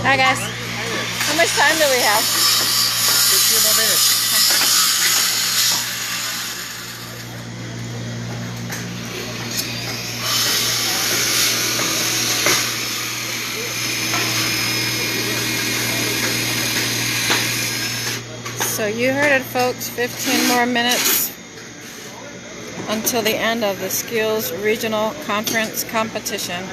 Hi guys. How much time do we have? 15 more minutes. So you heard it, folks. 15 more minutes until the end of the Skills Regional Conference competition.